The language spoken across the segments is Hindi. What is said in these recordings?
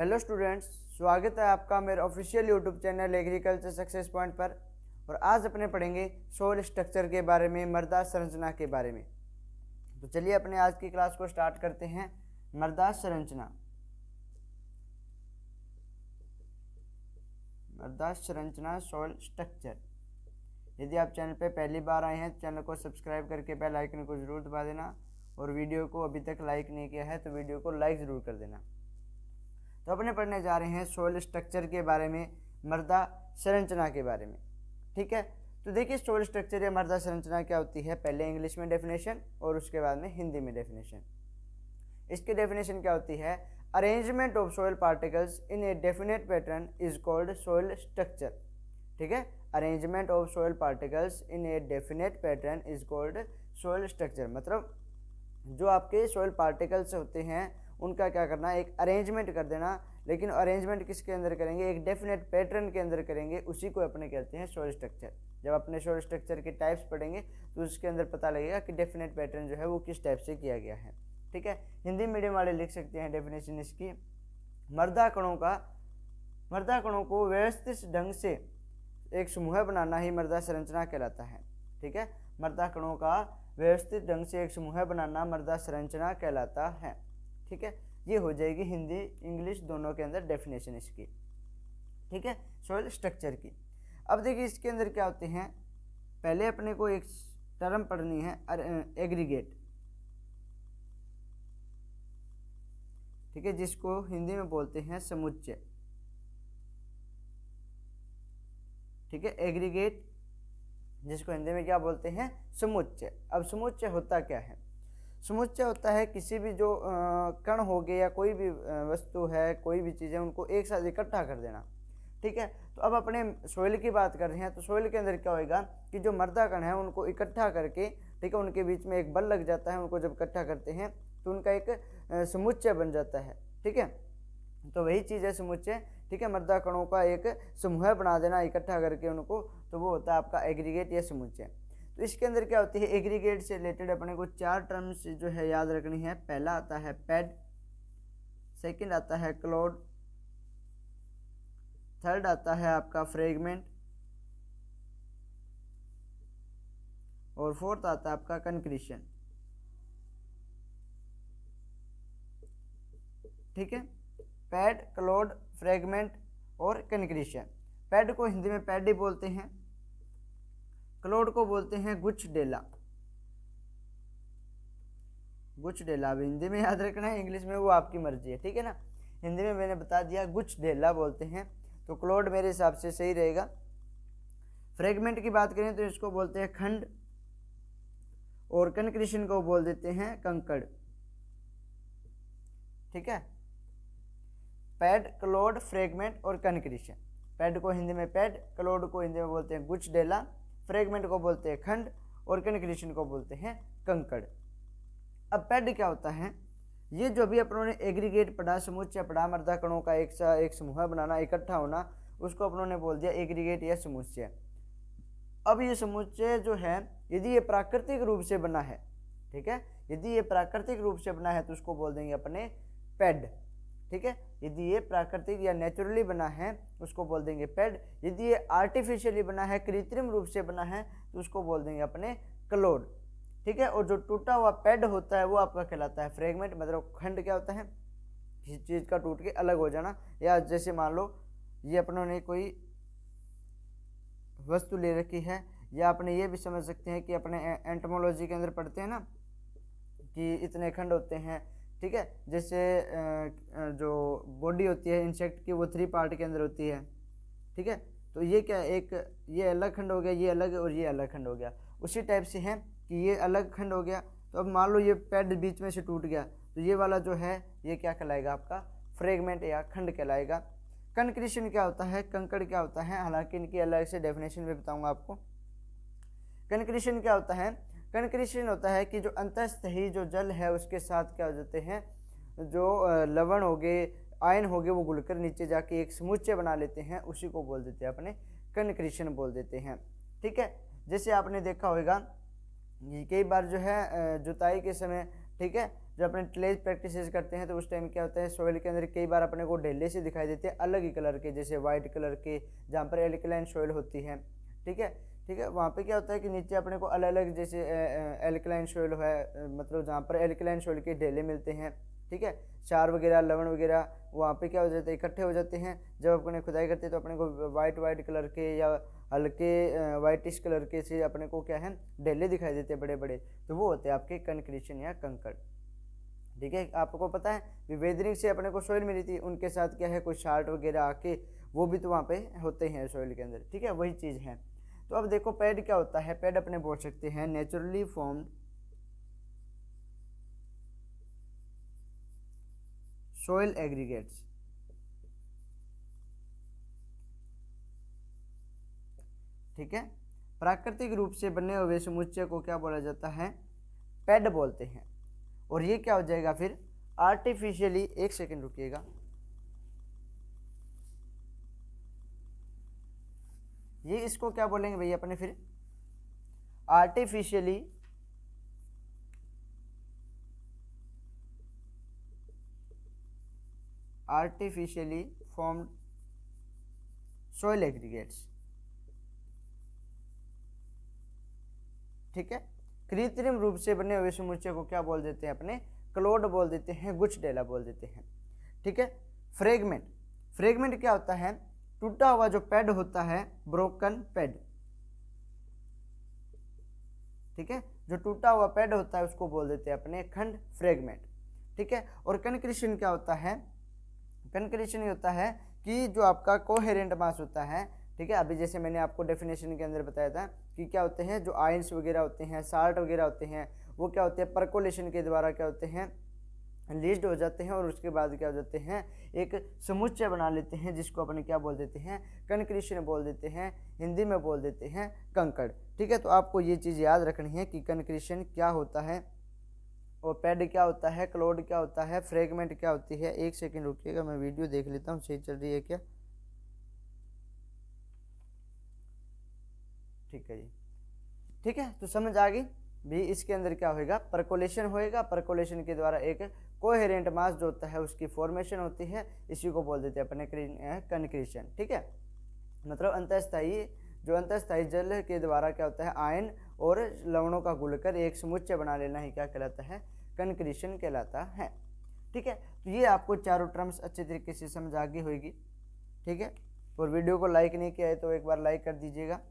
हेलो स्टूडेंट्स, स्वागत है आपका मेरे official YouTube channel agriculture success point पर। और आज अपने पढ़ेंगे सोइल स्ट्रक्चर के बारे में, मृदा संरचना के बारे में। तो चलिए अपने आज की क्लास को स्टार्ट करते हैं। मृदा संरचना, मृदा संरचना सोइल स्ट्रक्चर। यदि आप चैनल पे पहली बार आए हैं तो चैनल को सब्सक्राइब करके बेल आइकन को जरूर दबा देना, और वीडियो को अभी तक लाइक नहीं किया है तो वीडियो को लाइक ज़रूर कर देना। तो अपने पढ़ने जा रहे हैं सोइल स्ट्रक्चर के बारे में, मृदा संरचना के बारे में। ठीक है, तो देखिए सोइल स्ट्रक्चर या मृदा संरचना क्या होती है। पहले इंग्लिश में डेफिनेशन और उसके बाद में हिंदी में डेफिनेशन। इसकी डेफिनेशन क्या होती है? Arrangement of soil particles in a definite pattern is called soil structure. ठीक है, arrangement of soil particles in a definite pattern is called soil structure. मतलब जो आपके सोइल पार्टिकल्स होते हैं उनका क्या करना, एक अरेंजमेंट कर देना। लेकिन अरेंजमेंट किसके अंदर करेंगे? एक डेफिनेट पैटर्न के अंदर करेंगे, उसी को अपने कहते हैं सोइल स्ट्रक्चर। जब अपने सोइल स्ट्रक्चर के टाइप्स पढ़ेंगे तो उसके अंदर पता लगेगा कि डेफिनेट पैटर्न जो है वो किस टाइप से किया गया है। ठीक है, हिंदी मीडियम वाले लिख सकते हैं डेफिनेशन इसकी। मृदा कणों को व्यवस्थित ढंग से एक समूह बनाना ही मृदा संरचना कहलाता है। ठीक है, मृदा कणों का व्यवस्थित ढंग से एक समूह बनाना मृदा संरचना कहलाता है। ठीक है, ये हो जाएगी हिंदी इंग्लिश दोनों के अंदर डेफिनेशन इसकी। ठीक है, सोइल स्ट्रक्चर की। अब देखिए इसके अंदर क्या होते हैं। पहले अपने को एक टर्म पढ़नी है, एग्रीगेट। ठीक है, जिसको हिंदी में बोलते हैं समुच्चय। ठीक है, एग्रीगेट जिसको हिंदी में क्या बोलते हैं? समुच्चय। अब समुच्चय होता क्या है? समुच्चय होता है किसी भी जो कण हो गए या कोई भी वस्तु है, कोई भी चीज़ है, उनको एक साथ इकट्ठा कर देना। ठीक है, तो अब अपने सोइल की बात कर रहे हैं तो सोइल के अंदर क्या होएगा कि जो मृदा कण है उनको इकट्ठा करके, ठीक है, उनके बीच में एक बल लग जाता है। उनको जब इकट्ठा करते हैं तो उनका एक समुच्चय बन जाता है। ठीक है, तो वही चीज़ है समुच्चय। ठीक है, मृदा कणों का एक समूह बना देना इकट्ठा करके उनको, तो वो होता है आपका एग्रीगेट या समुच्चय। तो इसके अंदर क्या होती है, एग्रीगेट से रिलेटेड अपने को चार टर्म्स जो है याद रखनी है। पहला आता है पैड, सेकंड आता है क्लोड, थर्ड आता है आपका फ्रेगमेंट, और फोर्थ आता है आपका कंक्रीशन। ठीक है, पैड, क्लोड, फ्रेगमेंट और कंक्रीशन। पैड को हिंदी में पैड ही बोलते हैं, क्लोड को बोलते हैं गुच्छडेला। गुच्छडेला अब हिंदी में याद रखना है, इंग्लिश में वो आपकी मर्जी है। ठीक है ना, हिंदी में मैंने बता दिया गुच्छडेला बोलते हैं, तो क्लोड मेरे हिसाब से सही रहेगा। फ्रेगमेंट की बात करें तो इसको बोलते हैं खंड, और कंक्रीशन को बोल देते हैं कंकड़। ठीक है, पैड, क्लोड, फ्रेगमेंट और कंक्रीशन। पैड को हिंदी में पैड, क्लोड को हिंदी में बोलते हैं गुच्छडेला, फ्रेगमेंट को बोलते हैं खंड, और कंक्रीशन को बोलते हैं कंकड़। अब पैड क्या होता है? ये जो भी अपनों ने एग्रीगेट पढ़ा, समुच्चय पढ़ा, मृदा कणों का एक समूह बनाना, इकट्ठा होना, उसको अपनों ने बोल दिया एग्रीगेट या समुच्चय। अब ये समुच्चय जो है यदि ये प्राकृतिक रूप से बना है, ठीक है, यदि ये प्राकृतिक रूप से बना है तो उसको बोल देंगे अपने पैड। ठीक है, यदि ये प्राकृतिक या नेचुरली बना है उसको बोल देंगे पैड। यदि ये आर्टिफिशियली बना है, कृत्रिम रूप से बना है, तो उसको बोल देंगे अपने क्लोड। ठीक है, और जो टूटा हुआ पैड होता है वो आपका कहलाता है फ्रेगमेंट। मतलब खंड क्या होता है? किसी चीज़ का टूट के अलग हो जाना। या जैसे मान लो ये अपनों ने कोई वस्तु ले रखी है, या अपने ये भी समझ सकते हैं कि अपने एंटोमोलॉजी के अंदर पढ़ते हैं ना कि इतने खंड होते हैं। ठीक है, जैसे जो बॉडी होती है इंसेक्ट की, वो 3 पार्ट के अंदर होती है। ठीक है, तो ये क्या, एक ये अलग खंड हो गया, ये अलग, और ये अलग खंड हो गया। उसी टाइप से है कि ये अलग खंड हो गया, तो अब मान लो ये पैड बीच में से टूट गया, तो ये वाला जो है ये क्या कहलाएगा? आपका फ्रेगमेंट या खंड कहलाएगा। कंक्रीशन क्या होता है? कंकड़ क्या होता है? हालांकि इनकी अलग से डेफिनेशन भी बताऊंगा आपको। कंक्रीशन क्या होता है? कंक्रीशन होता है कि जो अंतःस्थी जो जल है उसके साथ क्या हो जाते हैं, जो लवण हो गए, आयन हो गए, वो घुलकर नीचे जाके एक समुच्चय बना लेते हैं, उसी को बोल देते हैं अपने कंक्रीशन बोल देते हैं। ठीक है, जैसे आपने देखा होगा कई बार जो है जुताई के समय, ठीक है, जो अपने टिलेज प्रैक्टिसेस करते हैं तो उस टाइम क्या होता है सॉइल के अंदर कई बार अपने को ढेले से दिखाई देते हैं अलग ही कलर के, जैसे वाइट कलर के, जहाँ पर एल्कलाइन सॉइल होती है। ठीक है, ठीक है, वहाँ पे क्या होता है कि नीचे अपने को अलग अलग जैसे एल्कलाइन सॉइल है, मतलब जहाँ पर एल्कलाइन सॉइल के ढेले मिलते हैं। ठीक है, क्षार वगैरह, लवण वगैरह वहाँ पे क्या हो जाते हैं, इकट्ठे हो जाते हैं। जब अपने खुदाई करते हैं तो अपने को वाइट कलर के या हल्के वाइटिश कलर के से अपने को क्या है ढेले दिखाई देते हैं बड़े बड़े, तो वो होते हैं आपके कंक्रीशन या कंकड़। ठीक है, आपको पता है वेदरिंग से अपने को सॉइल मिली थी, उनके साथ क्या है कोई शार्ट वगैरह आके वो भी तो वहाँ पे होते हैं सॉइल के अंदर। ठीक है, वही चीज़ है। तो अब देखो पैड क्या होता है, पैड अपने बोल सकते हैं नेचुरली फॉर्म्ड सॉइल एग्रीगेट्स। ठीक है, प्राकृतिक रूप से बने हुए समुच्चय को क्या बोला जाता है, पैड बोलते हैं। और ये क्या हो जाएगा फिर आर्टिफिशियली, एक सेकंड रुकिएगा, ये इसको क्या बोलेंगे भैया अपने फिर आर्टिफिशियली फॉर्म्ड सॉइल एग्रीगेट्स। ठीक है, कृत्रिम रूप से बने हुए समुच्चय को क्या बोल देते हैं अपने क्लोड बोल देते हैं, गुच्छ डेला बोल देते हैं। ठीक है, फ्रेगमेंट, फ्रेगमेंट क्या होता है, टूटा हुआ जो पैड होता है, ब्रोकन पैड। ठीक है, जो टूटा हुआ पैड होता है उसको बोल देते हैं अपने खंड, फ्रेगमेंट। ठीक है, और कंक्रीशन क्या होता है, कंक्रीशन ये होता है कि जो आपका कोहेरेंट मास होता है। ठीक है, अभी जैसे मैंने आपको डेफिनेशन के अंदर बताया था कि क्या होते हैं जो आयंस वगैरह होते हैं, साल्ट वगैरह होते हैं, वो क्या होते हैं परकोलेशन के द्वारा क्या होते हैं लीज्ड हो जाते हैं और उसके बाद क्या हो जाते हैं एक समुच्चय बना लेते हैं, जिसको अपने क्या बोल देते हैं कंक्रीशन बोल देते हैं, हिंदी में बोल देते हैं कंकड़। ठीक है, तो आपको ये चीज़ याद रखनी है कि कंक्रीशन क्या होता है और पैड क्या होता है, क्लोड क्या होता है, फ्रेगमेंट क्या होती है। एक सेकंड रुकिएगा, मैं वीडियो देख लेता हूँ सही चल रही है क्या। ठीक है जी, ठीक है, तो समझ आ गई भी इसके अंदर क्या होएगा परकोलेशन होएगा, परकोलेशन के द्वारा एक कोहेरेंट मास जो होता है उसकी फॉर्मेशन होती है, इसी को बोल देते हैं अपने कंक्रीशन। ठीक है, मतलब अंतःस्थायी, जो अंतःस्थायी जल के द्वारा क्या होता है आयन और लवणों का घुलकर एक समुच्चय बना लेना ही क्या कहलाता है कंक्रीशन कहलाता है। ठीक है, तो ये आपको चारों टर्म्स अच्छे तरीके से समझ आ गई होगी। ठीक है, और वीडियो को लाइक नहीं किया है तो एक बार लाइक कर दीजिएगा,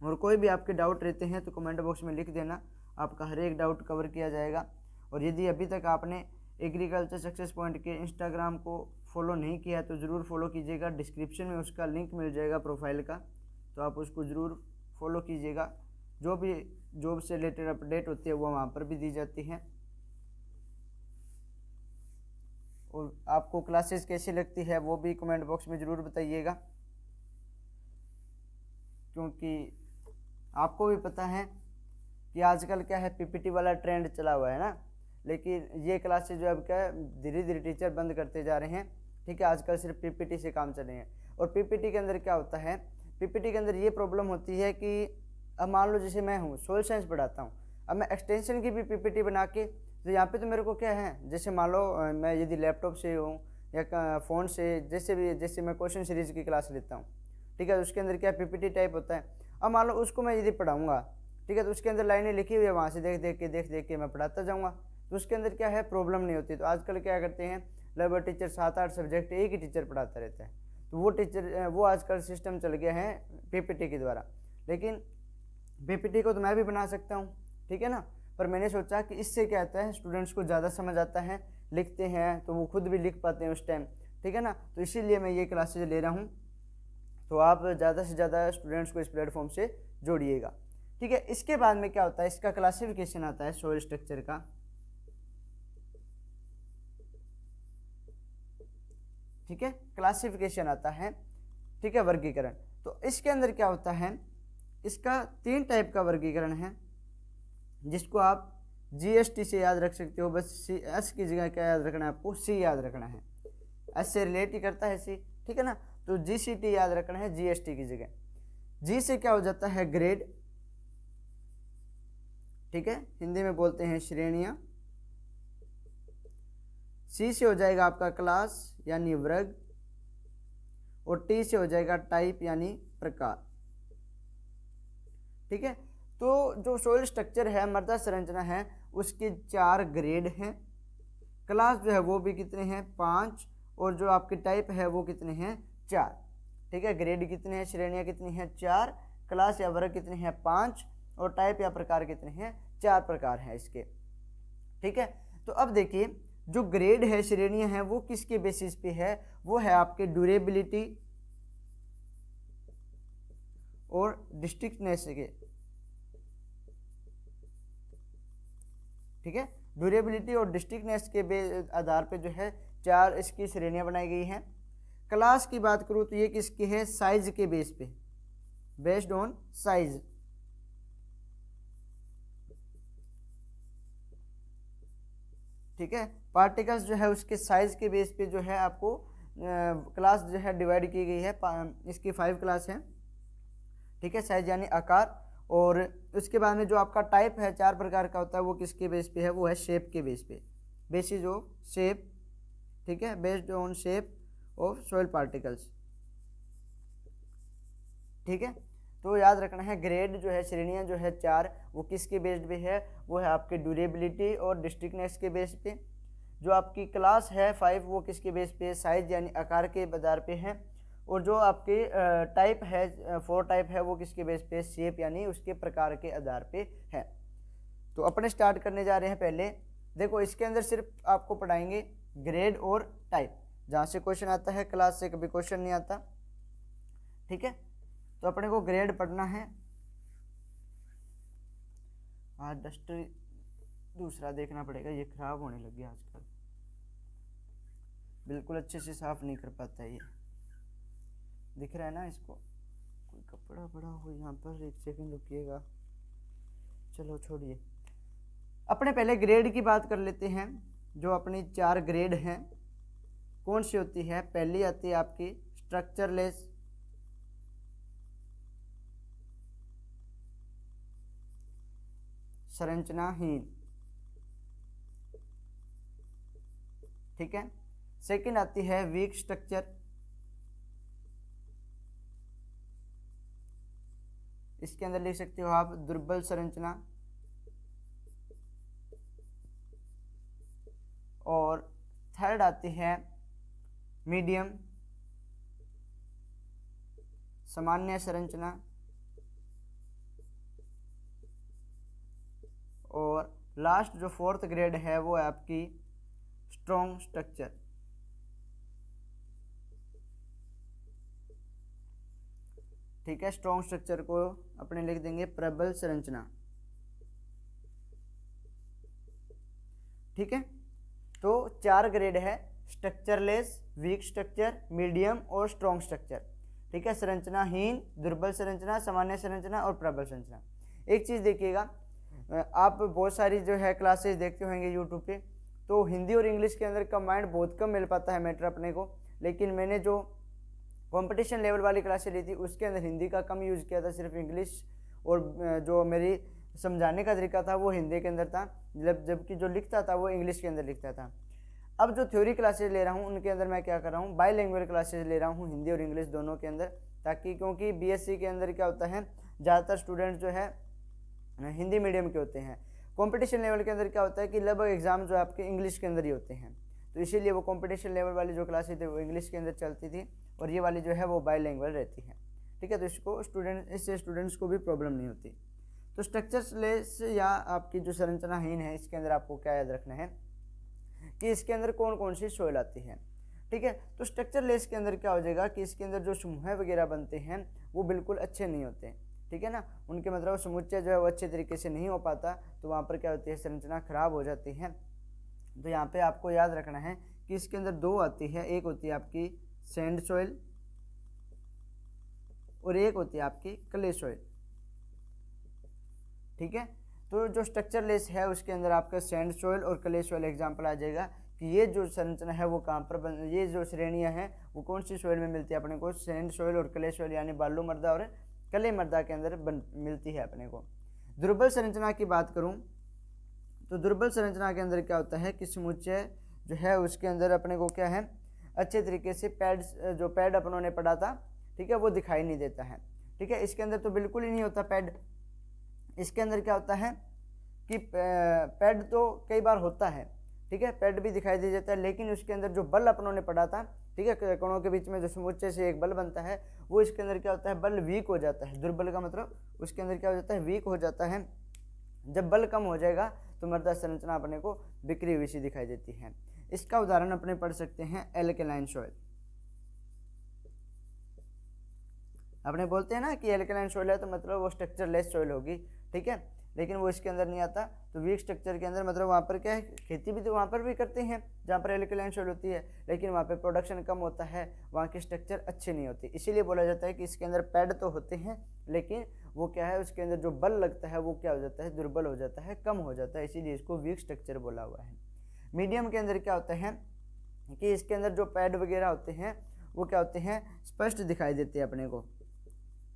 और कोई भी आपके डाउट रहते हैं तो कमेंट बॉक्स में लिख देना, आपका हर एक डाउट कवर किया जाएगा। और यदि अभी तक आपने एग्रीकल्चर सक्सेस पॉइंट के इंस्टाग्राम को फॉलो नहीं किया है तो ज़रूर फॉलो कीजिएगा, डिस्क्रिप्शन में उसका लिंक मिल जाएगा प्रोफाइल का, तो आप उसको ज़रूर फॉलो कीजिएगा। जो भी जॉब से रिलेटेड अपडेट होती है वो वहाँ पर भी दी जाती है। और आपको क्लासेस कैसी लगती है वो भी कमेंट बॉक्स में ज़रूर बताइएगा, क्योंकि आपको भी पता है कि आजकल क्या है पीपीटी वाला ट्रेंड चला हुआ है ना, लेकिन ये क्लासेस जो अब क्या है धीरे धीरे टीचर बंद करते जा रहे हैं। ठीक है, आजकल सिर्फ पीपीटी से काम चल रहे हैं। और पीपीटी के अंदर क्या होता है, पीपीटी के अंदर ये प्रॉब्लम होती है कि अब मान लो जैसे मैं हूँ सोशल साइंस पढ़ाता हूँ, अब मैं एक्सटेंशन की भी पीपीटी बना के, तो यहाँ पे तो मेरे को क्या है, जैसे मान लो मैं यदि लैपटॉप से हूँ या फ़ोन से, जैसे मैं क्वेश्चन सीरीज़ की क्लास लेता हूँ। ठीक है, उसके अंदर क्या पीपीटी टाइप होता है। अब मान लो उसको मैं यदि पढ़ाऊँगा, ठीक है, तो उसके अंदर लाइनें लिखी हुई है, वहाँ से देख के मैं पढ़ाता जाऊँगा, तो उसके अंदर क्या है प्रॉब्लम नहीं होती। तो आजकल क्या करते हैं लगभग टीचर 7-8 सब्जेक्ट एक ही टीचर पढ़ाता रहता है, तो वो आजकल सिस्टम चल गया है पीपीटी के द्वारा। लेकिन पीपीटी को तो मैं भी बना सकता हूँ, ठीक है ना, पर मैंने सोचा कि इससे क्या आता है स्टूडेंट्स को ज़्यादा समझ आता है, लिखते हैं तो वो खुद भी लिख पाते हैं उस टाइम। ठीक है ना, तो इसीलिए मैं ये क्लासेज ले रहा हूँ, तो आप ज़्यादा से ज़्यादा स्टूडेंट्स को इस प्लेटफॉर्म से जोड़िएगा। ठीक है, इसके बाद में क्या होता है, इसका क्लासिफिकेशन आता है सॉइल स्ट्रक्चर का। ठीक है, क्लासिफिकेशन आता है, ठीक है, वर्गीकरण। तो इसके अंदर क्या होता है, इसका 3 टाइप का वर्गीकरण है, जिसको आप जीएसटी से याद रख सकते हो। बस एस की जगह क्या याद रखना है आपको, सी याद रखना है, एस से रिलेट ही करता है सी। ठीक है ना, तो जीसीटी याद रखना है जीएसटी की जगह। जी से क्या हो जाता है ग्रेड, ठीक है, हिंदी में बोलते हैं श्रेणियां। सी से हो जाएगा आपका क्लास यानी वर्ग, और टी से हो जाएगा टाइप यानी प्रकार। ठीक है, तो जो सोइल स्ट्रक्चर है, मृदा संरचना है, उसके 4 ग्रेड हैं। क्लास जो है वो भी कितने हैं, 5, और जो आपके टाइप है वो कितने हैं, 4। ठीक है, ग्रेड कितने हैं, श्रेणियां कितनी हैं, 4, क्लास या वर्ग कितने हैं, 5, और टाइप या प्रकार कितने हैं, 4 प्रकार हैं इसके। ठीक है, तो अब देखिए जो ग्रेड है, श्रेणियां हैं, वो किसके बेसिस पे है, वो है आपके ड्यूरेबिलिटी और डिस्ट्रिक्टनेस के। ठीक है, ड्यूरेबिलिटी और डिस्ट्रिक्टनेस के आधार पे जो है 4 इसकी श्रेणियां बनाई गई हैं। क्लास की बात करूँ तो ये किसकी है, साइज के बेस पे, बेस्ड ऑन साइज। ठीक है, पार्टिकल्स जो है उसके साइज के बेस पे जो है आपको क्लास जो है डिवाइड की गई है। इसकी 5 क्लास हैं। ठीक है, साइज यानी आकार। और उसके बाद में जो आपका टाइप है 4 प्रकार का होता है, वो किसके बेस पे है, वो है शेप के बेस पे, बेसिस ऑफ शेप। ठीक है, based on shape of soil particles. ठीक है, तो याद रखना है ग्रेड जो है, श्रेणियां जो है 4, वो किसके बेस्ड पे है, वो है आपके ड्यूरेबिलिटी और डिस्ट्रिक्टनेस के बेस पे। जो आपकी क्लास है 5, वो किसके बेस पे है, साइज यानी आकार के आधार पे है। और जो आपके टाइप है 4 टाइप है, वो किसके बेस पे, शेप यानी उसके प्रकार के आधार पे है। तो अपने स्टार्ट करने जा रहे हैं। पहले देखो, इसके अंदर सिर्फ आपको पढ़ाएंगे ग्रेड और टाइप, जहाँ से क्वेश्चन आता है, क्लास से कभी क्वेश्चन नहीं आता। ठीक है, तो अपने को ग्रेड पढ़ना है। आज डस्टर दूसरा देखना पड़ेगा, ये खराब होने लग गया आजकल, बिल्कुल अच्छे से साफ नहीं कर पाता ये। दिख रहा है ना इसको, कोई कपड़ा पड़ा हो यहाँ पर, एक सेकंड रुकिएगा। चलो छोड़िए, अपने पहले ग्रेड की बात कर लेते हैं। जो अपनी 4 ग्रेड हैं कौन सी होती है, पहली आती है आपकी स्ट्रक्चरलेस, संरचनाहीन। ठीक है, सेकंड आती है वीक स्ट्रक्चर, इसके अंदर लिख सकते हो आप दुर्बल संरचना। और थर्ड आती है मीडियम, सामान्य संरचना। और लास्ट जो 4th ग्रेड है वो है आपकी स्ट्रॉन्ग स्ट्रक्चर। ठीक है, स्ट्रॉन्ग स्ट्रक्चर को अपने लिख देंगे प्रबल संरचना। ठीक है, तो 4 ग्रेड है, स्ट्रक्चरलेस, वीक स्ट्रक्चर, मीडियम और स्ट्रॉन्ग स्ट्रक्चर। ठीक है, संरचनाहीन, दुर्बल संरचना, सामान्य संरचना और प्रबल संरचना। एक चीज़ देखिएगा, आप बहुत सारी जो है क्लासेस देखते होंगे यूट्यूब पे, तो हिंदी और इंग्लिश के अंदर कंबाइंड बहुत कम मिल पाता है मैटर अपने को। लेकिन मैंने जो कंपटीशन लेवल वाली क्लासेस ली थी उसके अंदर हिंदी का कम यूज़ किया था, सिर्फ इंग्लिश, और जो मेरी समझाने का तरीका था वो हिंदी के अंदर था, जबकि जो लिखता था वो इंग्लिश के अंदर लिखता था। अब जो थ्योरी क्लासेज ले रहा हूँ उनके अंदर मैं क्या कर रहा हूँ, बाईलैंग्वेज क्लासेज ले रहा हूँ, हिंदी और इंग्लिश दोनों के अंदर, ताकि क्योंकि बीएससी के अंदर क्या होता है, ज़्यादातर स्टूडेंट जो है हिंदी मीडियम के होते हैं। कंपटीशन लेवल के अंदर क्या होता है कि लगभग एग्जाम जो आपके इंग्लिश के अंदर ही होते हैं, तो इसीलिए वो कंपटीशन लेवल वाली जो क्लासेज थी वो इंग्लिश के अंदर चलती थी, और ये वाली जो है वो बाईलैंग्वेज रहती है। ठीक है, तो इससे स्टूडेंट्स को भी प्रॉब्लम नहीं होती। तो स्ट्रक्चरलेस या आपकी जो संरचनाहीन है, इसके अंदर आपको क्या याद रखना है कि इसके अंदर कौन कौन सी सॉइल आती है। ठीक है, तो स्ट्रक्चरलेस के अंदर क्या हो जाएगा कि इसके अंदर जो समूह वगैरह बनते हैं वो बिल्कुल अच्छे नहीं होते। ठीक है ना, उनके मतलब समुच्चय जो है वो अच्छे तरीके से नहीं हो पाता, तो वहाँ पर क्या होती है, संरचना खराब हो जाती है। तो यहाँ पे आपको याद रखना है कि इसके अंदर 2 आती है, एक होती है आपकी सैंड सॉइल और एक होती है आपकी क्ले सॉइल। ठीक है, तो जो स्ट्रक्चरलेस है उसके अंदर आपका सैंड सॉइल और क्ले सॉइल एग्जाम्पल आ जाएगा कि ये जो संरचना है वो कहाँ पर ये जो श्रेणियाँ हैं वो कौन सी सॉइल में मिलती है अपने को, सैंड सॉइल और क्ले सॉइल यानी बालू मृदा और क्ले मृदा के अंदर मिलती है अपने को। दुर्बल संरचना की बात करूँ तो दुर्बल संरचना के अंदर क्या होता है कि समुच्चय जो है उसके अंदर अपने को क्या है, अच्छे तरीके से जो पैड अपनों ने पढ़ा था, ठीक है, वो दिखाई नहीं देता है। ठीक है, इसके अंदर तो बिल्कुल ही नहीं होता पैड। इसके अंदर क्या होता है कि पैड तो कई बार होता है, ठीक है, पैड भी दिखाई दे जाता है, लेकिन उसके अंदर जो बल अपनों ने पढ़ा था, ठीक है, कणों के बीच में जो समुच्चय से एक बल बनता है, वो इसके अंदर क्या होता है, बल वीक हो जाता है। दुर्बल का मतलब उसके अंदर क्या हो जाता है, वीक हो जाता है। जब बल कम हो जाएगा तो मृदा संरचना अपने को बिखरी हुई सी दिखाई देती है। इसका उदाहरण अपने पढ़ सकते हैं एल्कलाइन सॉइल। अपने बोलते हैं ना कि एल्कलाइन सॉइल है तो मतलब वो स्ट्रक्चरलेस सॉइल होगी, ठीक है, लेकिन वो इसके अंदर नहीं आता। तो वीक स्ट्रक्चर के अंदर मतलब वहाँ पर क्या है, खेती भी तो वहाँ पर भी करते हैं जहाँ पर एल्कलाइन सॉइल होती है, लेकिन वहाँ पर प्रोडक्शन कम होता है, वहाँ की स्ट्रक्चर अच्छी नहीं होती। इसीलिए बोला जाता है कि इसके अंदर पैड तो होते हैं, लेकिन वो क्या है, उसके अंदर जो बल लगता है वो क्या हो जाता है, दुर्बल हो जाता है, कम हो जाता है, इसीलिए इसको वीक स्ट्रक्चर बोला हुआ है। मीडियम के अंदर क्या होता है कि इसके अंदर जो पैड वगैरह होते हैं वो क्या होते हैं, स्पष्ट दिखाई देते हैं अपने को,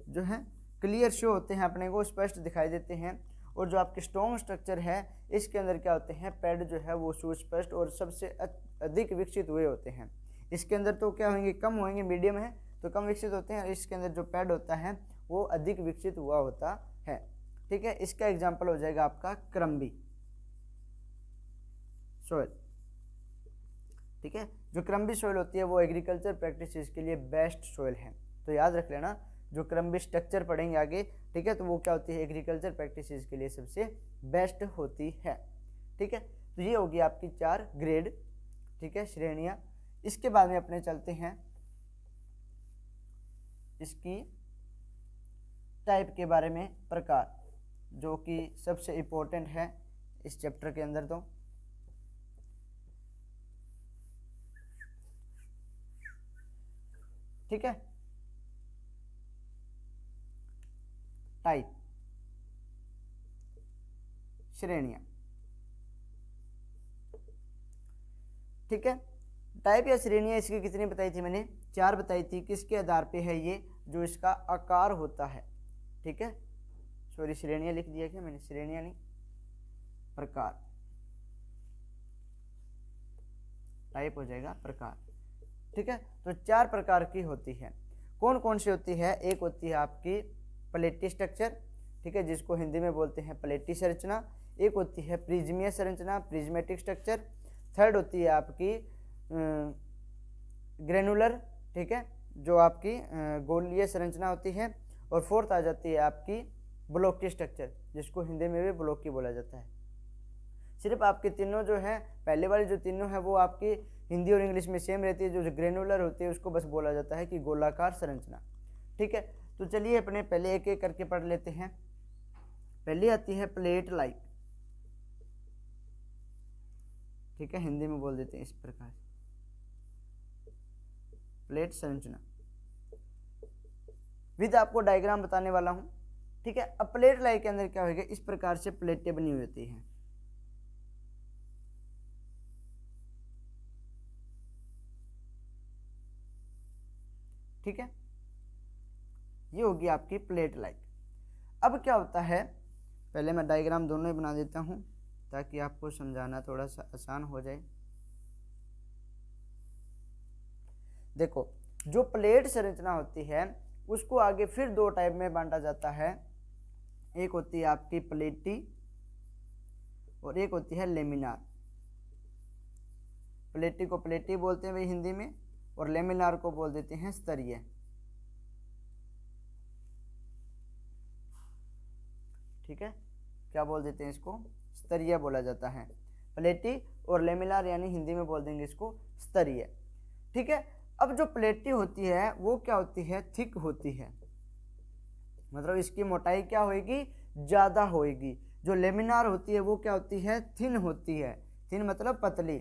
जो है क्लियर शो होते हैं अपने को, स्पष्ट दिखाई देते हैं। और जो आपके स्ट्रॉन्ग स्ट्रक्चर है इसके अंदर क्या होते हैं, पैड जो है वो सुस्पष्ट और सबसे अधिक विकसित हुए होते हैं। इसके अंदर तो क्या होंगे, कम होंगे, मीडियम है तो कम विकसित होते हैं। इसके अंदर जो पैड होता है वो अधिक विकसित हुआ होता है। ठीक है, इसका एग्जाम्पल हो जाएगा आपका क्रम्बी सॉइल। ठीक है, जो क्रम्बी सॉइल होती है वो एग्रीकल्चर प्रैक्टिसेस के लिए बेस्ट सॉइल है। तो याद रख लेना, जो क्रम्बी स्ट्रक्चर पढ़ेंगे आगे, ठीक है, तो वो क्या होती है, एग्रीकल्चर प्रैक्टिसेस के लिए सबसे बेस्ट होती है। ठीक है, तो ये होगी आपकी 4 ग्रेड, ठीक है, श्रेणियाँ। इसके बाद में अपने चलते हैं इसकी टाइप के बारे में, प्रकार, जो कि सबसे इम्पोर्टेंट है इस चैप्टर के अंदर। तो ठीक है, टाइप, श्रेणियां। ठीक है, टाइप या श्रेणियां इसकी कितनी बताई थी मैंने, 4 बताई थी। किसके आधार पे है ये, जो इसका आकार होता है। ठीक है, सॉरी श्रेणियां लिख दिया क्या मैंने, श्रेणियां नहीं, प्रकार, टाइप हो जाएगा प्रकार। ठीक है, तो 4 प्रकार की होती है। कौन कौन सी होती है, एक होती है आपकी प्लेटी स्ट्रक्चर, ठीक है, जिसको हिंदी में बोलते हैं प्लेटी संरचना। एक होती है प्रिज्मीय संरचना, प्रिज्मेटिक स्ट्रक्चर। थर्ड होती है आपकी ग्रेनुलर, ठीक है, जो आपकी गोलीय संरचना होती है। और फोर्थ आ जाती है आपकी ब्लॉकी स्ट्रक्चर, जिसको हिंदी में भी ब्लॉकी बोला जाता है। सिर्फ आपके तीनों जो है, पहले वाली जो तीनों है वो आपकी हिंदी और इंग्लिश में सेम रहती है। जो ग्रेनुलर होती है उसको बस बोला जाता है कि गोलाकार संरचना। ठीक है, तो चलिए अपने पहले एक एक करके पढ़ लेते हैं। पहली आती है प्लेट लाइक, ठीक है, हिंदी में बोल देते हैं इस प्रकार, प्लेट संरचना। विद आपको डायग्राम बताने वाला हूं। ठीक है, अब प्लेट लाइक के अंदर क्या होगा, इस प्रकार से प्लेटें बनी हुई होती हैं। ठीक है, ये होगी आपकी प्लेट लाइक। अब क्या होता है, पहले मैं डायग्राम दोनों ही बना देता हूं ताकि आपको समझाना थोड़ा सा आसान हो जाए। देखो, जो प्लेट संरचना होती है उसको आगे फिर 2 टाइप में बांटा जाता है। एक होती है आपकी प्लेटी और एक होती है लेमिनार। प्लेटी को प्लेटी बोलते हैं भाई हिंदी में, और लेमिनार को बोल देते हैं स्तरीय। ठीक है, क्या बोल देते हैं इसको, स्तरीय बोला जाता है। प्लेटी और लेमिनार यानी हिंदी में बोल देंगे इसको स्तरीय। ठीक है, अब जो प्लेटी होती है वो क्या होती है, थिक होती है, मतलब इसकी मोटाई क्या होगी, ज्यादा होगी। जो लेमिनार होती है वो क्या होती है, थिन होती है। थिन मतलब पतली।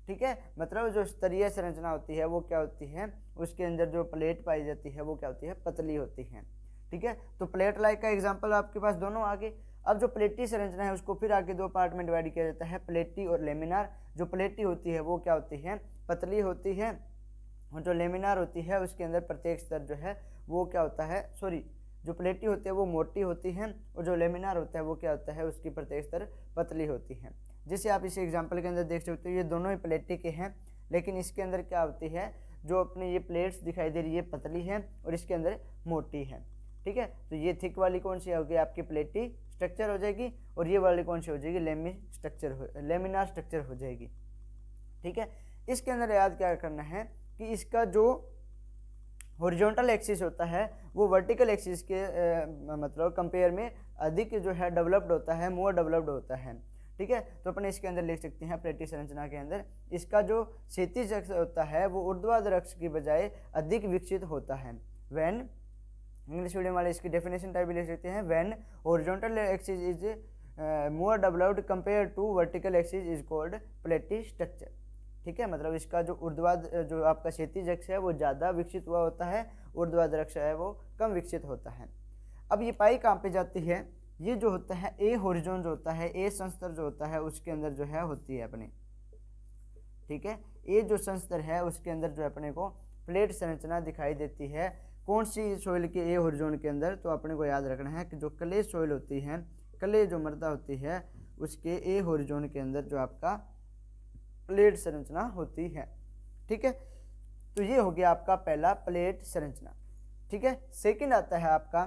ठीक है, मतलब जो स्तरीय संरचना होती है वो क्या होती है, उसके अंदर जो प्लेट पाई जाती है वो क्या होती है, पतली होती है। ठीक है, तो प्लेट लाइक का एग्जांपल आपके पास दोनों आगे। अब जो प्लेटी संरचना है उसको फिर आगे 2 पार्ट में डिवाइड किया जाता है, प्लेटी और लेमिनार। जो प्लेटी होती है वो क्या होती है, पतली होती है, और जो लेमिनार होती है उसके अंदर प्रत्येक स्तर जो है वो क्या होता है, सॉरी, जो प्लेटी होती है वो मोटी होती है, और जो लेमिनार होता है वो क्या होता है, उसकी प्रत्येक स्तर पतली होती है। जैसे आप इस एग्जांपल के अंदर देख सकते हो ये दोनों ही प्लेटी के हैं, लेकिन इसके अंदर क्या होती है, जो अपनी ये प्लेट्स दिखाई दे रही है पतली है और इसके अंदर मोटी है। ठीक है, तो ये थिक वाली कौन सी होगी आपकी प्लेटी स्ट्रक्चर हो जाएगी, और ये वाली कौन सी हो जाएगी लेमिनार स्ट्रक्चर हो जाएगी। ठीक है, इसके अंदर याद क्या करना है कि इसका जो हॉरिजॉन्टल एक्सिस होता है वो वर्टिकल एक्सिस के मतलब कंपेयर में अधिक जो है डेवलप्ड होता है, मोर डेवलप्ड होता है। ठीक है, तो अपने इसके अंदर लिख सकते हैं प्लेटी संरचना के अंदर इसका जो क्षैतिज अक्ष होता है वो ऊर्ध्वाधर अक्ष की बजाय अधिक विकसित होता है। व्हेन, इंग्लिश मीडियम वाले इसकी डेफिनेशन टाइप भी लिख सकते हैं, when horizontal axis is more developed compare to vertical axis is called platy structure. ठीक है, मतलब इसका जो जो आपका क्षैतिज अक्ष है वो ज़्यादा विकसित हुआ होता है, ऊर्ध्वाधर अक्ष है वो कम विकसित होता है। अब ये पाई कहाँ पे जाती है, ये जो होता है ए होरिजोन जो होता है, ए संस्तर जो होता है उसके अंदर जो है होती है अपने। ठीक है, ए जो संस्तर है उसके अंदर जो अपने को प्लेट संरचना दिखाई देती है। कौन सी सॉइल के ए होरिजोन के अंदर, तो अपने को याद रखना है कि जो क्ले सॉइल होती है, क्ले जो मृदा होती है उसके ए होरिजोन के अंदर जो आपका प्लेट संरचना होती है। ठीक है, तो ये हो गया आपका पहला प्लेट संरचना। ठीक है, सेकंड आता है आपका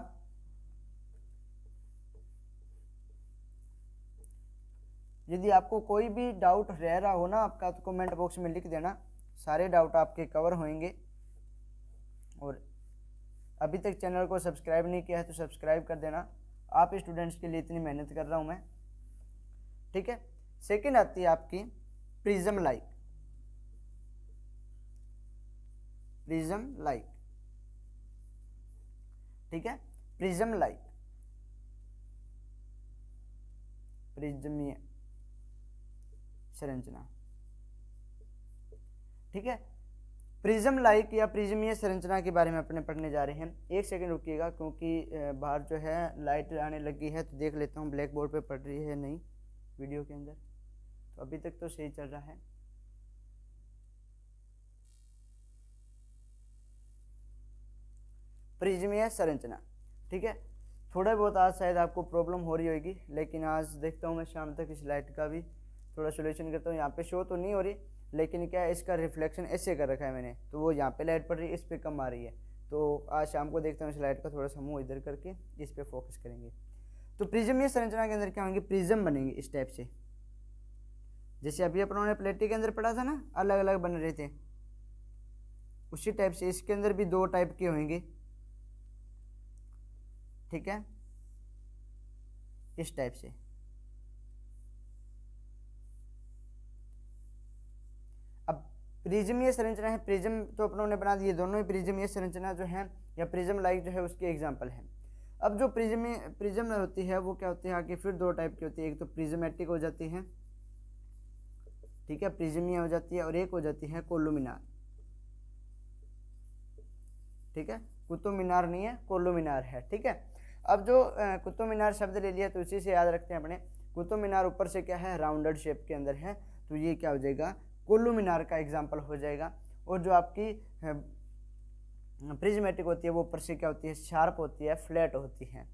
यदि आपको कोई भी डाउट रह रहा हो ना आपका तो कमेंट बॉक्स में लिख देना, सारे डाउट आपके कवर होंगे। और अभी तक चैनल को सब्सक्राइब नहीं किया है तो सब्सक्राइब कर देना, आप स्टूडेंट्स के लिए इतनी मेहनत कर रहा हूं मैं। ठीक है, सेकंड आती है आपकी प्रिज्म लाइक। प्रिज्म लाइक, ठीक है, प्रिज्म लाइक, प्रिज्मीय संरचना। ठीक है, प्रिज्म लाइक या प्रिज्मीय संरचना के बारे में अपने पढ़ने जा रहे हैं। एक सेकंड रुकिएगा क्योंकि बाहर जो है लाइट आने लगी है, तो देख लेता हूँ ब्लैक बोर्ड पे पढ़ रही है नहीं वीडियो के अंदर, तो अभी तक तो सही चल रहा है। प्रिज्मीय संरचना, ठीक है, थोड़ा बहुत आज शायद आपको प्रॉब्लम हो रही होगी, लेकिन आज देखता हूँ मैं शाम तक इस लाइट का भी थोड़ा सोल्यूशन करता हूँ। यहाँ पे शो तो नहीं हो रही, लेकिन क्या है इसका रिफ्लेक्शन ऐसे कर रखा है मैंने, तो वो यहाँ पे लाइट पड़ रही है, इस पे कम आ रही है। तो आज शाम को देखता हूँ इस लाइट का थोड़ा सा मुँह इधर करके इस पे फोकस करेंगे। तो प्रिज्मीय संरचना के अंदर क्या होंगे, प्रिज्म बनेंगे इस टाइप से, जैसे अभी अपनों ने प्लेटी के अंदर पढ़ा था ना, अलग अलग बन रहे थे, उसी टाइप से इसके अंदर भी दो टाइप के होंगे। ठीक है, इस टाइप से। अब प्रिज्मीय संरचना है, प्रिज्म तो अपनों ने बना दिए, दोनों ही प्रिज्मीय संरचना जो है या प्रिज्म लाइक जो है उसके एग्जांपल है। अब जो प्रिज्म होती है वो क्या होती है आगे फिर दो टाइप की होती है, एक तो प्रिज्मेटिक हो जाती है, ठीक है, प्रिज्मीय हो जाती है, और एक हो जाती है कोलुमिनार। ठीक है, कुतुब मीनार नहीं है, कोलुमिनार है। ठीक है, अब जो कुतुब मीनार शब्द ले लिया तो उसी से याद रखते हैं अपने, कुतुब मीनार ऊपर से क्या है राउंडेड शेप के अंदर है, तो ये क्या हो जाएगा कोलुमिनार का एग्जाम्पल हो जाएगा। और जो आपकी प्रिज्मेटिक होती है वो ऊपर से क्या होती है शार्प होती है, फ्लैट होती है।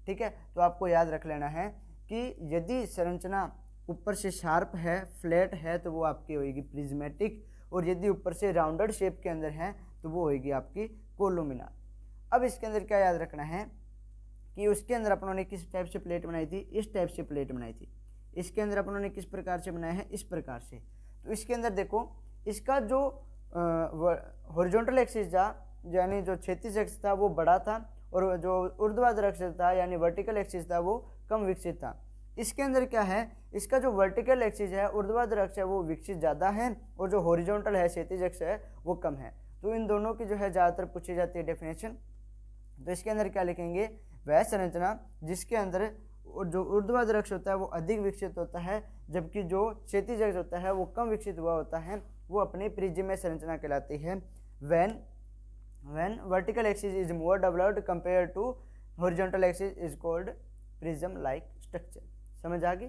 ठीक है, तो आपको याद रख लेना है कि यदि संरचना ऊपर से शार्प है, फ्लैट है, तो वो आपकी होगी प्रिज्मेटिक, और यदि ऊपर से राउंडेड शेप के अंदर है तो वो होगी आपकी कोलुमिनार। अब इसके अंदर क्या याद रखना है कि उसके अंदर अपनों ने किस टाइप से प्लेट बनाई थी, इस टाइप से प्लेट बनाई थी। इसके अंदर अपनों ने किस प्रकार से बनाया है, इस प्रकार से। तो इसके अंदर देखो इसका जो हॉरिजॉन्टल एक्सिस था यानी जो क्षैतिज अक्ष था वो बड़ा था, और जो ऊर्ध्वाधर अक्ष था यानी वर्टिकल एक्सिस था वो कम विकसित था। इसके अंदर क्या है, इसका जो वर्टिकल एक्सिस है ऊर्ध्वाधर अक्ष है वो विकसित ज़्यादा है, और जो हॉरिजॉन्टल है क्षैतिज अक्ष है वो कम है। तो इन दोनों की जो है ज़्यादातर पूछी जाती है डेफिनेशन। तो इसके अंदर क्या लिखेंगे, वह संरचना जिसके अंदर जो ऊर्ध्वाधर अक्ष होता है वो अधिक विकसित होता है, जबकि जो क्षैतिज अक्ष होता है वो कम विकसित हुआ होता है, वो अपनी प्रिज्मीय संरचना कहलाती है। When vertical axis is more developed compare to horizontal axis is called prism like structure. समझ आ गई?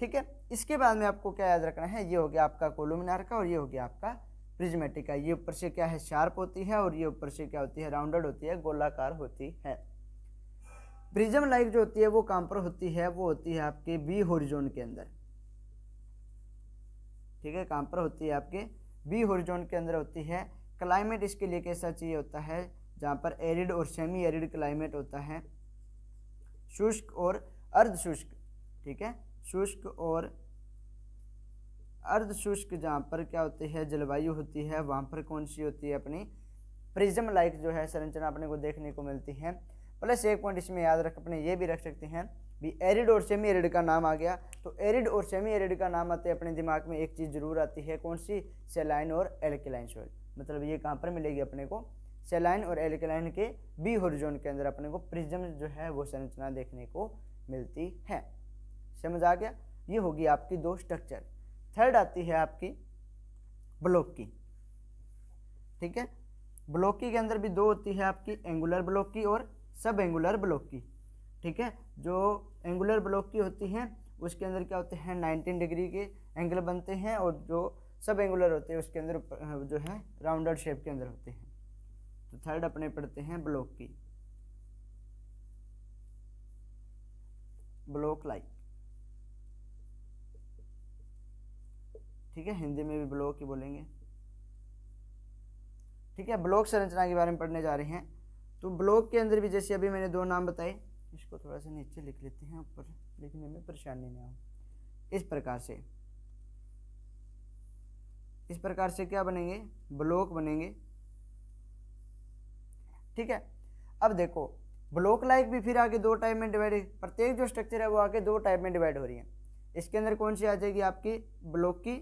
ठीक है, इसके बाद में आपको क्या याद रखना है, ये हो गया आपका कोलुमिनार का और ये हो गया आपका प्रिज्मेटिक का। ये ऊपर से क्या है शार्प होती है और ये ऊपर से क्या होती है राउंडेड होती है, गोलाकार होती है। प्रिज्म लाइक जो होती है वो कहाँ पर होती है, वो होती है आपके बी होरिजोन के अंदर। ठीक है, कहाँ पर होती है आपके बी हॉरिजॉन के अंदर होती है। क्लाइमेट इसके लिए कैसा चाहिए होता है, जहाँ पर एरिड और सेमी एरिड क्लाइमेट होता है, शुष्क और अर्ध शुष्क, ठीक है, शुष्क और अर्ध शुष्क जहाँ पर क्या होती है जलवायु होती है, वहाँ पर कौन सी होती है अपनी प्रिज्म लाइक जो है संरचना अपने को देखने को मिलती है। प्लस एक पॉइंट इसमें याद रख, अपने ये भी रख सकते हैं भी एरिड और सेमी एरिड का नाम आ गया, तो एरिड और सेमी एरिड का नाम आते हैं अपने दिमाग में एक चीज़ जरूर आती है, कौन सी, सेलाइन और एल्कलाइन सॉइल। मतलब ये कहाँ पर मिलेगी अपने को, सेलाइन और एल्कलाइन के बी हॉरिजॉन के अंदर अपने को प्रिज्म जो है वो संरचना देखने को मिलती है। समझ आ गया, ये होगी आपकी दो स्ट्रक्चर। थर्ड आती है आपकी ब्लॉक की, ठीक है, ब्लॉक की के अंदर भी दो होती है आपकी, एंगुलर ब्लॉक की और सब एंगुलर ब्लॉक की, ठीक है। जो एंगुलर ब्लॉक की होती हैं उसके अंदर क्या होते हैं 19 डिग्री के एंगल बनते हैं, और जो सब एंगुलर होते हैं उसके अंदर जो है राउंडेड शेप के अंदर होते हैं। तो थर्ड अपने पढ़ते हैं ब्लॉक की, ब्लॉक लाइक, ठीक है, हिंदी में भी ब्लॉक ही बोलेंगे, ठीक है। ब्लॉक संरचना के बारे में पढ़ने जा रहे हैं। तो ब्लॉक के अंदर भी जैसे अभी मैंने दो नाम बताए, इसको थोड़ा सा नीचे लिख लेते हैं, ऊपर लिखने में परेशानी ना हो। इस प्रकार से क्या बनेंगे, ब्लॉक बनेंगे, ठीक है। अब देखो ब्लॉक लाइक भी फिर आगे दो टाइप में डिवाइड, प्रत्येक जो स्ट्रक्चर है वो आगे दो टाइप में डिवाइड हो रही है। इसके अंदर कौन सी आ जाएगी आपकी ब्लॉक की,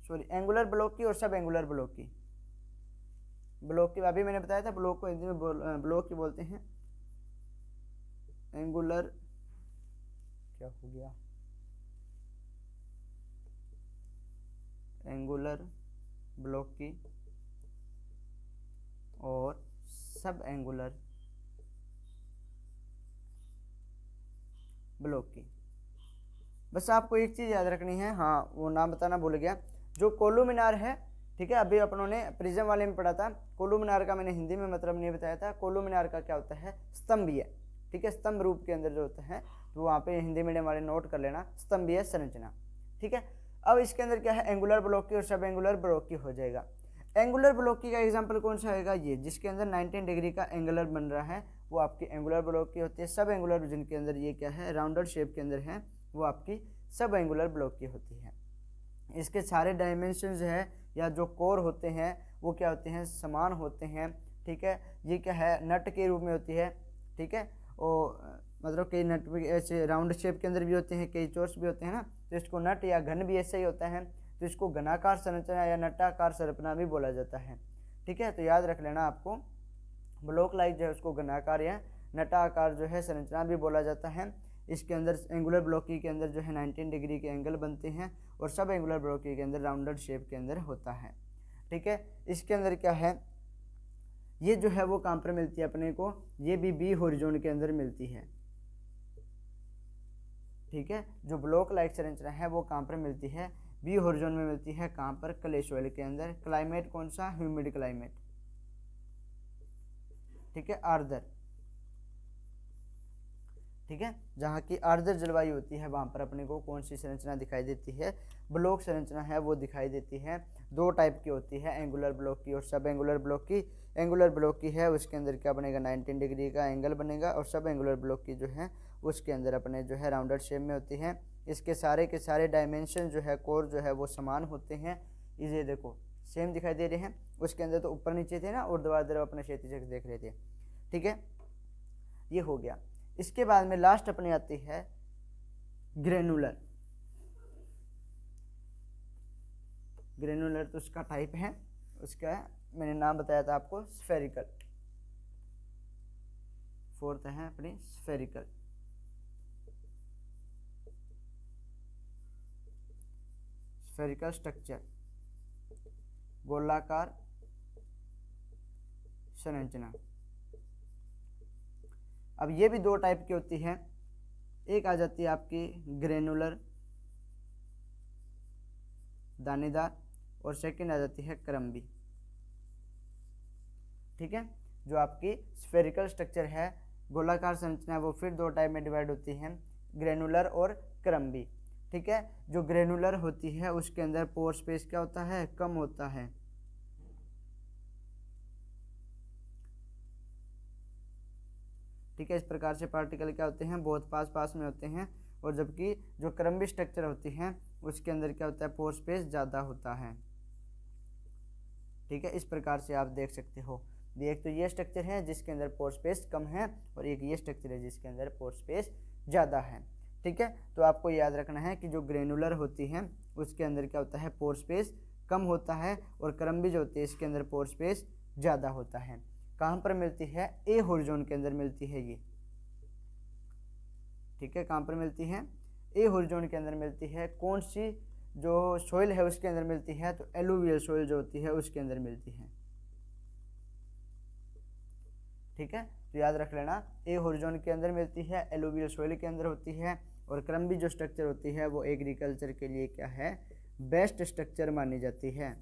सॉरी एंगुलर ब्लॉक की और सब एंगुलर ब्लॉक की। ब्लॉक की अभी मैंने बताया था ब्लॉक को हिंदी में ब्लॉक की बोलते हैं, एंगुलर क्या हो गया, एंगुलर ब्लॉक की और सब एंगुलर ब्लॉक की। बस आपको एक चीज़ याद रखनी है, हाँ वो नाम बताना भूल गया, जो कोलुमिनार है, ठीक है, अभी अपनों ने प्रिज्म वाले में पढ़ा था, कोलुमिनार का मैंने हिंदी में मतलब नहीं बताया था। कोलुमिनार का क्या होता है, स्तंभीय, ठीक है, स्तंभ रूप के अंदर जो होता है, तो वहाँ पे हिंदी मीडियम वाले नोट कर लेना, स्तंभीय संरचना, ठीक है। अब इसके अंदर क्या है, एंगुलर ब्लॉक की और सब एंगुलर ब्लॉक की हो जाएगा। एंगुलर ब्लॉक की का एग्जाम्पल कौन सा होगा, ये जिसके अंदर 19 डिग्री का एंगुलर बन रहा है वो आपकी एंगुलर ब्लॉक की होती है। सब एंगुलर जिनके अंदर ये क्या है राउंडेड शेप के अंदर है वो आपकी सब एंगुलर ब्लॉक की होती है। इसके सारे डायमेंशंस है या जो कोर होते हैं वो क्या होते हैं, समान होते हैं, ठीक है। ये क्या है, नट के रूप में होती है, ठीक है, और मतलब कई नट भी ऐसे राउंड शेप के अंदर भी होते हैं, कई चोर्स भी होते हैं ना, तो इसको नट या घन भी ऐसे ही होता है, तो इसको घनाकार संरचना या नटाकार संरचना भी बोला जाता है, ठीक है। तो याद रख लेना आपको, ब्लॉक लाइक जो है उसको घनाकार या नटाकार जो है संरचना भी बोला जाता है। इसके अंदर एंगुलर ब्लॉकी के अंदर जो है 19 डिग्री के एंगल बनते हैं, और सब एंगुलर ब्लॉकी के अंदर राउंडेड शेप के अंदर होता है, ठीक है। इसके अंदर क्या है, ये जो है वो कहाँ पर मिलती है अपने को, ये भी बी हॉरिजॉन के अंदर मिलती है, ठीक है। जो ब्लॉक लाइक संरचना है वो कहाँ पर मिलती है, बी हॉरिजॉन में मिलती है, कहाँ पर, क्ले सॉइल के अंदर। क्लाइमेट कौन सा, ह्यूमिड क्लाइमेट, ठीक है, आर्द्र, ठीक है, जहाँ की आर्द्र जलवायु होती है वहाँ पर अपने को कौन सी संरचना दिखाई देती है, ब्लॉक संरचना है वो दिखाई देती है। दो टाइप की होती है, एंगुलर ब्लॉक की और सब एंगुलर ब्लॉक की। एंगुलर ब्लॉक की है उसके अंदर क्या बनेगा, 19 डिग्री का एंगल बनेगा, और सब एंगुलर ब्लॉक की जो है उसके अंदर अपने जो है राउंडेड शेप में होती है। इसके सारे के सारे डायमेंशन जो है, कोर जो है वो समान होते हैं। ये देखो सेम दिखाई दे रहे हैं, उसके अंदर तो ऊपर नीचे थे ना, ऊर्ध्वाधर अपने क्षैतिज देख रहे थे, ठीक है, ये हो गया। इसके बाद में लास्ट अपनी आती है ग्रेनुलर। ग्रेनुलर तो उसका टाइप है, उसका मैंने नाम बताया था आपको स्फेरिकल। फोर्थ है अपनी स्फेरिकल, स्फेरिकल स्ट्रक्चर, गोलाकार संरचना। अब ये भी दो टाइप की होती है, एक आ जाती है आपकी ग्रेनुलर दानेदार, और सेकंड आ जाती है क्रम्बी, ठीक है। जो आपकी स्फेरिकल स्ट्रक्चर है, गोलाकार संरचना, वो फिर दो टाइप में डिवाइड होती है, ग्रेनुलर और क्रम्बी, ठीक है। जो ग्रेनुलर होती है उसके अंदर पोर स्पेस क्या होता है, कम होता है। ठीक है, इस प्रकार से पार्टिकल क्या होते हैं, बहुत पास पास में होते हैं, और जबकि जो क्रम्बी स्ट्रक्चर होती है उसके अंदर क्या होता है, पोर स्पेस ज़्यादा होता है। ठीक है, इस प्रकार से आप देख सकते हो। एक तो ये स्ट्रक्चर है जिसके अंदर पोर स्पेस कम है, और एक ये स्ट्रक्चर है जिसके अंदर पोर स्पेस ज़्यादा है। ठीक है, तो आपको याद रखना है कि जो ग्रेनुलर होती है उसके अंदर क्या होता है, पोर स्पेस कम होता है, और क्रम्बी जो होती है इसके अंदर पोर स्पेस ज़्यादा होता है। कहाँ पर मिलती है, ए होरिज़ोन के अंदर मिलती है ये। ठीक है, कहाँ पर मिलती है, ए होरिज़ोन के अंदर मिलती है। कौन सी जो सोइल है उसके अंदर मिलती है, तो एलुवियल सोइल जो होती है उसके अंदर मिलती है। ठीक है, तो याद रख लेना, ए होरिज़ोन के अंदर मिलती है, एलुवियल सोइल के अंदर होती है, और क्रम्बी जो स्ट्रक्चर होती है वो एग्रीकल्चर के लिए क्या है, बेस्ट स्ट्रक्चर मानी जाती है।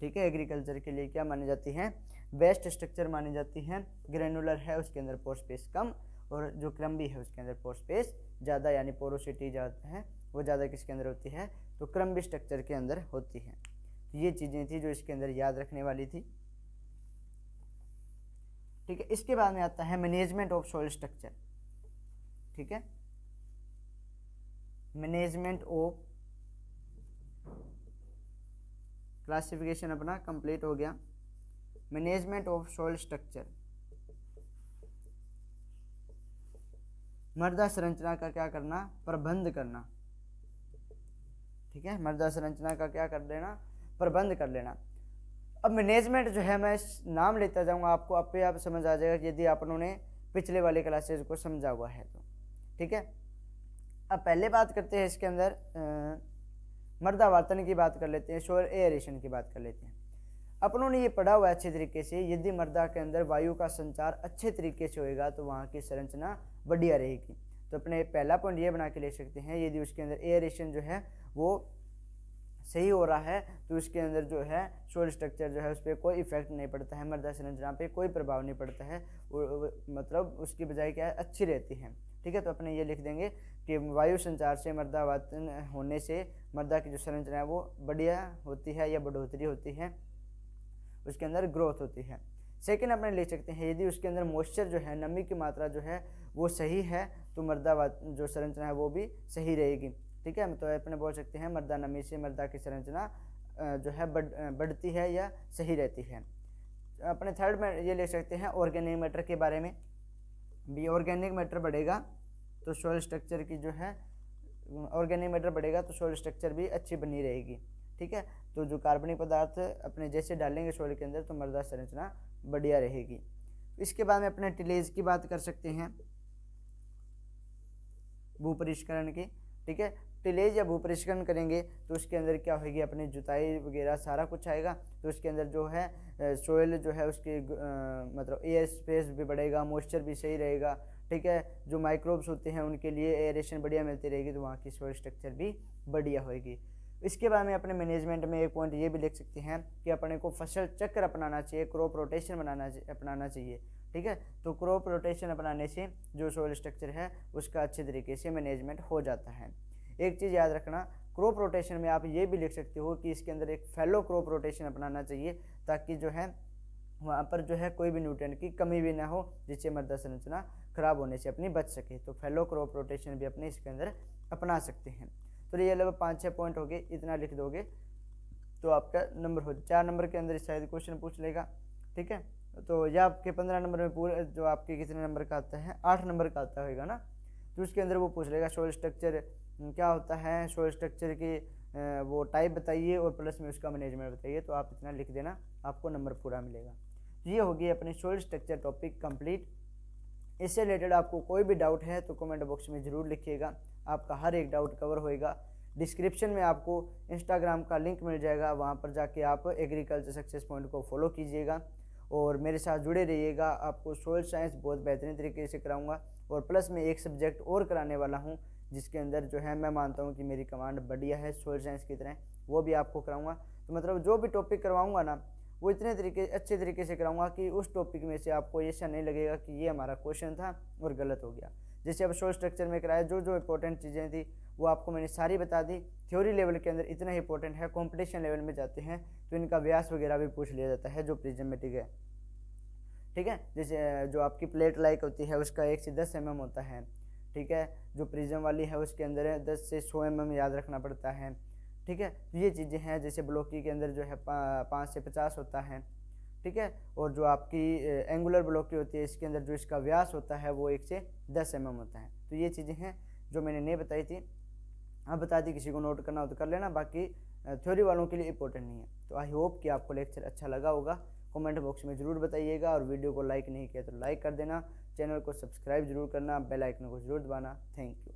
ठीक है, एग्रीकल्चर के लिए क्या मानी जाती है, बेस्ट स्ट्रक्चर मानी जाती है। ग्रेनुलर है उसके अंदर पोर स्पेस कम, और जो क्रम्बी है उसके अंदर पोर स्पेस ज़्यादा, यानी पोरोसिटी ज़्यादा है वो ज़्यादा किसके अंदर होती है, तो क्रम्बी स्ट्रक्चर के अंदर होती है। तो ये चीज़ें थी जो इसके अंदर याद रखने वाली थी। ठीक है, इसके बाद में आता है मैनेजमेंट ऑफ सॉइल स्ट्रक्चर। ठीक है, मैनेजमेंट ऑफ, क्लासिफिकेशन अपना कंप्लीट हो गया। मैनेजमेंट ऑफ सॉइल स्ट्रक्चर, मृदा संरचना का क्या करना, प्रबंध करना। ठीक है, मृदा संरचना का क्या कर लेना, प्रबंध कर लेना। अब मैनेजमेंट जो है मैं नाम लेता जाऊंगा, आपको अपने आप समझ आ जाएगा यदि आप उन्होंने पिछले वाले क्लासेज को समझा हुआ है तो। ठीक है, अब पहले बात करते हैं इसके अंदर मृदा आवर्तन की बात कर लेते हैं, सॉइल एयरेशन की बात कर लेते हैं। अपनों ने ये पढ़ा हुआ है अच्छे तरीके से, यदि मृदा के अंदर वायु का संचार अच्छे तरीके से होएगा तो वहाँ की संरचना बढ़िया रहेगी। तो अपने पहला पॉइंट ये बना के ले सकते हैं, यदि उसके अंदर एयरेशन जो है वो सही हो रहा है तो उसके अंदर जो है सॉइल स्ट्रक्चर जो है उस पर कोई इफेक्ट नहीं पड़ता है, मृदा संरचना पे कोई प्रभाव नहीं पड़ता है, मतलब उसकी बजाय क्या है, अच्छी रहती है। ठीक है, तो अपने ये लिख देंगे कि वायु संचार से मृदा आवर्तन होने से मृदा की जो संरचना है वो बढ़िया होती है या बढ़ोतरी होती है, उसके अंदर ग्रोथ होती है। सेकंड अपने लिख सकते हैं, यदि उसके अंदर मॉइस्चर जो है, नमी की मात्रा जो है वो सही है तो मृदा जो संरचना है वो भी सही रहेगी। ठीक है, तो अपने बोल सकते हैं मृदा नमी से मृदा की संरचना जो है बढ़ती है या सही रहती है। अपने थर्ड में ये लिख सकते हैं ऑर्गेनिक मैटर के बारे में भी, ऑर्गेनिक मैटर बढ़ेगा तो सॉइल स्ट्रक्चर की जो है, ऑर्गेनिक मैटर बढ़ेगा तो सॉइल स्ट्रक्चर भी अच्छी बनी रहेगी। ठीक है, तो जो कार्बनिक पदार्थ अपने जैसे डालेंगे सॉइल के अंदर तो मृदा संरचना बढ़िया रहेगी। इसके बाद में अपने टिलेज की बात कर सकते हैं, भूपरिष्करण की। ठीक है, टिलेज या भूपरिष्करण करेंगे तो उसके अंदर क्या होगी, अपनी जुताई वगैरह सारा कुछ आएगा, तो उसके अंदर जो है सोइल जो है उसकी मतलब एयर स्पेस भी बढ़ेगा, मॉइस्चर भी सही रहेगा। ठीक है, जो माइक्रोब्स होते हैं उनके लिए एयरेशन बढ़िया मिलती रहेगी, तो वहाँ की सोइल स्ट्रक्चर भी बढ़िया होगी। इसके बाद में अपने मैनेजमेंट में एक पॉइंट ये भी लिख सकते हैं कि अपने को फसल चक्र अपनाना चाहिए, क्रॉप रोटेशन अपनाना चाहिए। ठीक है, तो क्रॉप रोटेशन अपनाने से जो सोइल स्ट्रक्चर है उसका अच्छे तरीके से मैनेजमेंट हो जाता है। एक चीज़ याद रखना, क्रॉप रोटेशन में आप ये भी लिख सकते हो कि इसके अंदर एक फैलो क्रॉप रोटेशन अपनाना चाहिए, ताकि जो है वहाँ पर जो है कोई भी न्यूट्रिएंट की कमी भी ना हो, जिससे मृदा संरचना खराब होने से अपनी बच सके। तो फैलो क्रॉप रोटेशन भी अपने इसके अंदर अपना सकते हैं। तो ये लगभग 5-6 पॉइंट हो गए, इतना लिख दोगे तो आपका नंबर हो 4 नंबर के अंदर शायद क्वेश्चन पूछ लेगा। ठीक है, तो यह आपके 15 नंबर में पूरे जो आपके कितने नंबर का आता है, 8 नंबर का आता होगा ना, तो उसके अंदर वो पूछ लेगा सॉइल स्ट्रक्चर क्या होता है, सॉइल स्ट्रक्चर की वो टाइप बताइए और प्लस में उसका मैनेजमेंट बताइए। तो आप इतना लिख देना, आपको नंबर पूरा मिलेगा। तो ये होगी अपनी सॉइल स्ट्रक्चर टॉपिक कंप्लीट। इससे रिलेटेड आपको कोई भी डाउट है तो कमेंट बॉक्स में ज़रूर लिखिएगा, आपका हर एक डाउट कवर होएगा। डिस्क्रिप्शन में आपको इंस्टाग्राम का लिंक मिल जाएगा, वहाँ पर जाके आप एग्रीकल्चर सक्सेस पॉइंट को फॉलो कीजिएगा और मेरे साथ जुड़े रहिएगा। आपको सोइल साइंस बहुत बेहतरीन तरीके से कराऊंगा, और प्लस में एक सब्जेक्ट और कराने वाला हूँ जिसके अंदर जो है मैं मानता हूँ कि मेरी कमांड बढ़िया है सोइल साइंस की तरह, वो भी आपको कराऊंगा। तो मतलब जो भी टॉपिक करवाऊँगा ना वो इतने अच्छे तरीके से कराऊंगा कि उस टॉपिक में से आपको ऐसा नहीं लगेगा कि ये हमारा क्वेश्चन था और गलत हो गया। जैसे अब शो स्ट्रक्चर में कराया, जो जो इंपॉर्टेंट चीज़ें थी वो आपको मैंने सारी बता दी। थ्योरी लेवल के अंदर इतना ही इंपॉर्टेंट है, कॉम्पिटिशन लेवल में जाते हैं तो इनका व्यास वगैरह भी पूछ लिया जाता है जो प्रिज्मेटिक है, ठीक है। जैसे जो आपकी प्लेट लाइक होती है उसका 1 से 10 mm होता है, ठीक है। जो प्रिज्म वाली है उसके अंदर 10 से 100 mm याद रखना पड़ता है, ठीक है। तो ये चीज़ें हैं। जैसे ब्लॉकी के अंदर जो है 5 से 50 होता है, ठीक है। और जो आपकी एंगुलर ब्लॉकी होती है इसके अंदर जो इसका व्यास होता है वो 1 से 10 mm होता है। तो ये चीज़ें हैं जो मैंने नहीं बताई थी, हाँ बता दी। किसी को नोट करना हो तो कर लेना, बाकी थ्योरी वालों के लिए इंपॉर्टेंट नहीं है। तो आई होप कि आपको लेक्चर अच्छा लगा होगा। कमेंट बॉक्स में ज़रूर बताइएगा, और वीडियो को लाइक नहीं किया तो लाइक कर देना, चैनल को सब्सक्राइब जरूर करना, बेल आइकन को जरूर दबाना। Thank you.